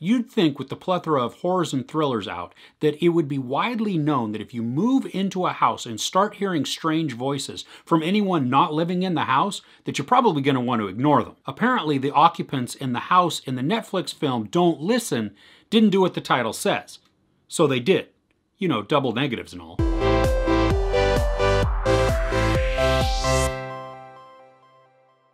You'd think with the plethora of horrors and thrillers out that it would be widely known that if you move into a house and start hearing strange voices from anyone not living in the house, that you're probably going to want to ignore them. Apparently, the occupants in the house in the Netflix film Don't Listen didn't do what the title says. So they did. You know, double negatives and all.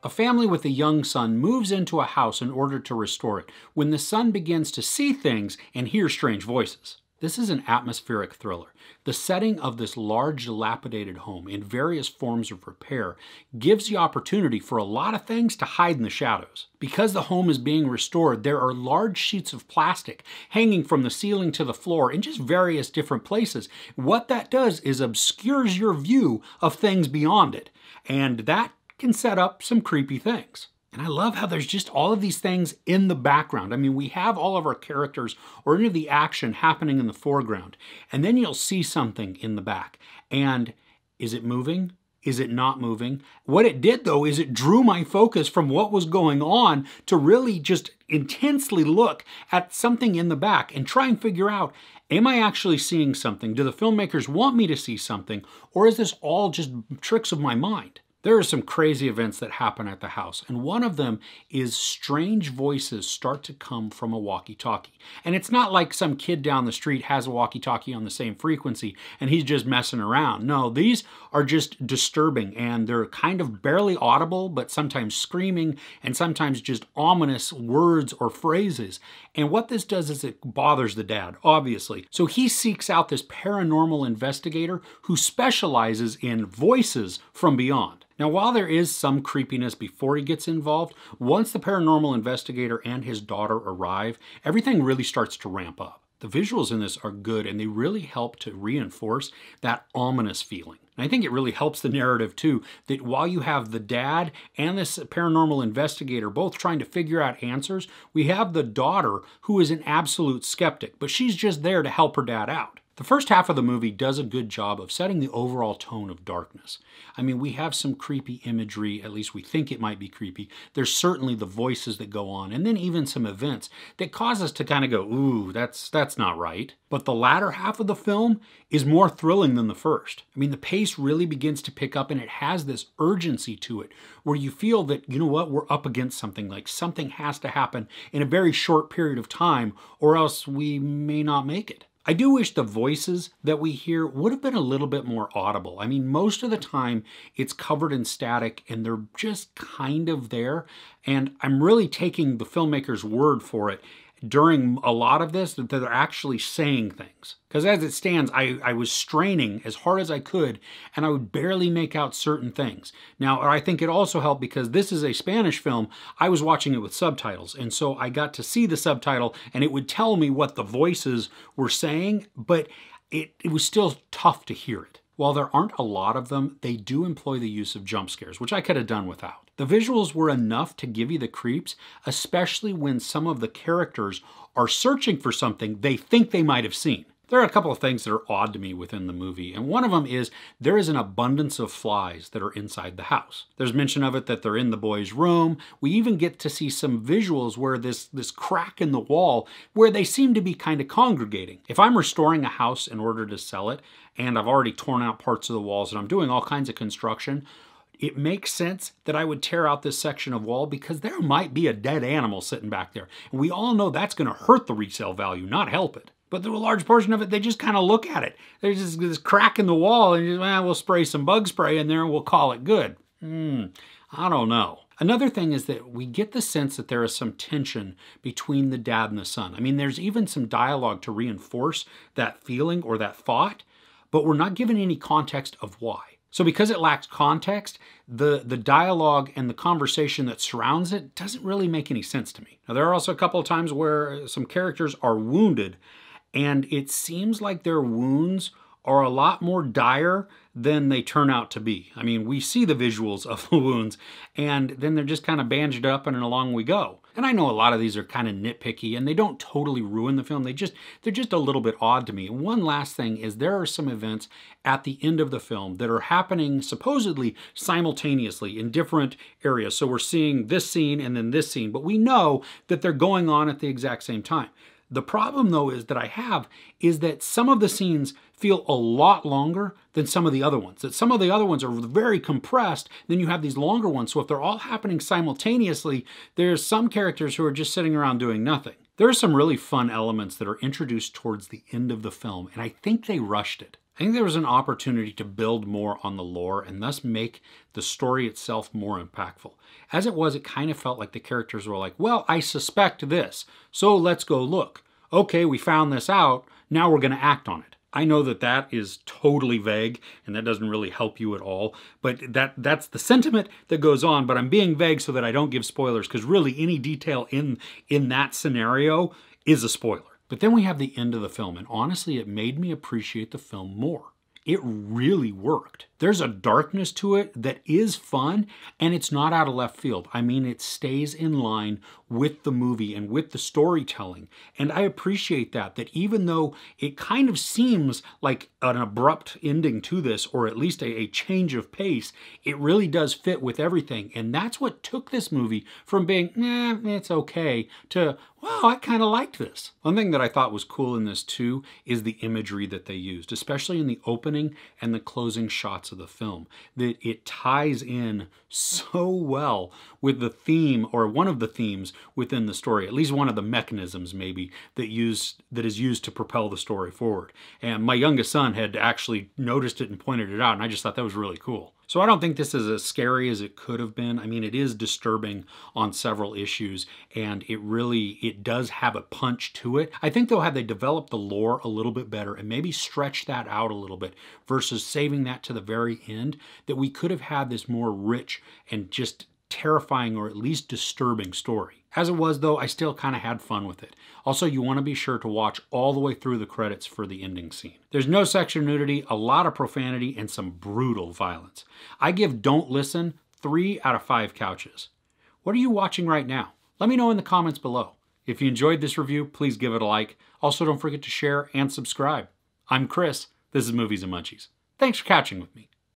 A family with a young son moves into a house in order to restore it when the son begins to see things and hear strange voices. This is an atmospheric thriller. The setting of this large, dilapidated home in various forms of repair gives the opportunity for a lot of things to hide in the shadows. Because the home is being restored, there are large sheets of plastic hanging from the ceiling to the floor in just various different places. What that does is obscures your view of things beyond it, and that can set up some creepy things. And I love how there's just all of these things in the background. I mean, we have all of our characters or any of the action happening in the foreground, and then you'll see something in the back. And is it moving? Is it not moving? What it did, though, is it drew my focus from what was going on to really just intensely look at something in the back and try and figure out, am I actually seeing something? Do the filmmakers want me to see something? Or is this all just tricks of my mind? There are some crazy events that happen at the house, and one of them is strange voices start to come from a walkie-talkie. And it's not like some kid down the street has a walkie-talkie on the same frequency and he's just messing around. No, these are just disturbing, and they're kind of barely audible, but sometimes screaming and sometimes just ominous words or phrases. And what this does is it bothers the dad, obviously. So he seeks out this paranormal investigator who specializes in voices from beyond. Now, while there is some creepiness before he gets involved, once the paranormal investigator and his daughter arrive, everything really starts to ramp up. The visuals in this are good, and they really help to reinforce that ominous feeling. And I think it really helps the narrative too, that while you have the dad and this paranormal investigator both trying to figure out answers, we have the daughter who is an absolute skeptic, but she's just there to help her dad out. The first half of the movie does a good job of setting the overall tone of darkness. I mean, we have some creepy imagery, at least we think it might be creepy. There's certainly the voices that go on, and then even some events that cause us to kind of go, ooh, that's not right. But the latter half of the film is more thrilling than the first. I mean, the pace really begins to pick up, and it has this urgency to it where you feel that, you know what, we're up against something, like something has to happen in a very short period of time, or else we may not make it. I do wish the voices that we hear would have been a little bit more audible. I mean, most of the time it's covered in static and they're just kind of there. And I'm really taking the filmmaker's word for it during a lot of this, that they're actually saying things. Because as it stands, I was straining as hard as I could, and I would barely make out certain things. Now, I think it also helped because this is a Spanish film. I was watching it with subtitles, and so I got to see the subtitle, and it would tell me what the voices were saying, but it was still tough to hear it. While there aren't a lot of them, they do employ the use of jump scares, which I could have done without. The visuals were enough to give you the creeps, especially when some of the characters are searching for something they think they might have seen. There are a couple of things that are odd to me within the movie, and one of them is there is an abundance of flies that are inside the house. There's mention of it that they're in the boy's room. We even get to see some visuals where this crack in the wall where they seem to be kind of congregating. If I'm restoring a house in order to sell it, and I've already torn out parts of the walls and I'm doing all kinds of construction, it makes sense that I would tear out this section of wall because there might be a dead animal sitting back there. And we all know that's going to hurt the resale value, not help it. But through a large portion of it, they just kind of look at it. There's just this crack in the wall and just, well, we'll spray some bug spray in there and we'll call it good. I don't know. Another thing is that we get the sense that there is some tension between the dad and the son. I mean, there's even some dialogue to reinforce that feeling or that thought, but we're not given any context of why. So because it lacks context, the dialogue and the conversation that surrounds it doesn't really make any sense to me. Now, there are also a couple of times where some characters are wounded, and it seems like their wounds are a lot more dire than they turn out to be. I mean, we see the visuals of the wounds, and then they're just kind of bandaged up and along we go. And I know a lot of these are kind of nitpicky, and they don't totally ruin the film. They're just a little bit odd to me. And one last thing is there are some events at the end of the film that are happening supposedly simultaneously in different areas. So we're seeing this scene and then this scene, but we know that they're going on at the exact same time. The problem, though, is that some of the scenes feel a lot longer than some of the other ones. That some of the other ones are very compressed, then you have these longer ones. So if they're all happening simultaneously, there's some characters who are just sitting around doing nothing. There are some really fun elements that are introduced towards the end of the film, and I think they rushed it. I think there was an opportunity to build more on the lore and thus make the story itself more impactful. As it was, it kind of felt like the characters were like, well, I suspect this, so let's go look. Okay, we found this out, now we're going to act on it. I know that that is totally vague and that doesn't really help you at all, but that's the sentiment that goes on, but I'm being vague so that I don't give spoilers, because really any detail in that scenario is a spoiler. But then we have the end of the film, and honestly, it made me appreciate the film more. It really worked. There's a darkness to it that is fun, and it's not out of left field. I mean, it stays in line with the movie and with the storytelling. And I appreciate that even though it kind of seems like an abrupt ending to this, or at least a change of pace, it really does fit with everything. And that's what took this movie from being, it's okay, to, wow, I kind of liked this. One thing that I thought was cool in this too is the imagery that they used, especially in the opening and the closing shots of the film, that it ties in so well with the theme, or one of the themes within the story, at least one of the mechanisms maybe that is used to propel the story forward. And my youngest son had actually noticed it and pointed it out, and I just thought that was really cool. So I don't think this is as scary as it could have been. I mean, it is disturbing on several issues, and it does have a punch to it. I think, though, had they developed the lore a little bit better and maybe stretched that out a little bit versus saving that to the very end, that we could have had this more rich and just terrifying, or at least disturbing story. As it was, though, I still kind of had fun with it. Also, you want to be sure to watch all the way through the credits for the ending scene. There's no sexual nudity, a lot of profanity, and some brutal violence. I give Don't Listen 3 out of 5 couches. What are you watching right now? Let me know in the comments below. If you enjoyed this review, please give it a like. Also, don't forget to share and subscribe. I'm Chris. This is Movies and Munchies. Thanks for catching with me.